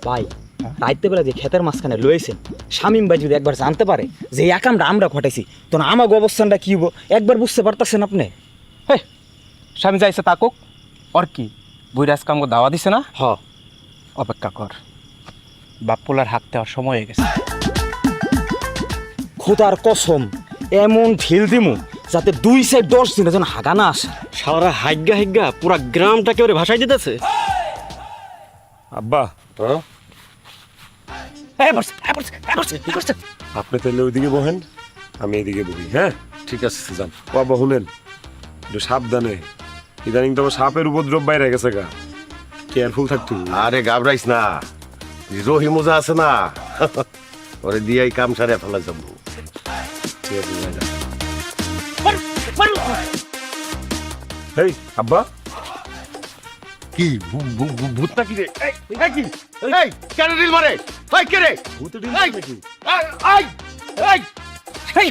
ভাই রাইতে বেলা যে ক্ষেতের মাঝখানে লয়েছেন শামীম ভাই যদি একবার জানতে পারে যে এই একামটা আমরা ঘটাইছি তখন আমাকে অবস্থানটা কি হবো একবার বুঝতে পারতেছেন আপনি? হ্যাঁ স্বামী যাইছে তাকুক ওর কি বুইরাজ কামকে দাওয়া দিছে না? হ অপেক্ষা কর, বাপ্পুলার হাঁকতে হওয়ার সময় হয়ে গেছে। খোদার কসম এমন ঢিল দিমু যাতে 2 সাইড 10 দিনের জন্য হাগা না আসে। সারা হাইগা হাইগা পুরা গ্রামটাকে ওরে ভাসাই দিতেছে। আব্বা আপনি তাহলে ওইদিকে বহেন, আমি এইদিকে বহি। হ্যাঁ ঠিক আছে যান। ও আব্বা শুনেন, একটু সাবধানে, ইদানিং তো সাপের উপদ্রব বাইরে গেছে গা, কেয়ারফুল থাকতে হবে। আরে ঘাবড়াইস না, রহি মোজা আছে না, ওরে দিয়াই কাম সারে ফেলা যাবো। ঠিক আছে, যাই যান। এই আব্বা কি ভূত নাকি রে? এই কি? এই কেন রিল মারে? এই কে রে? ভূতে এই এই এই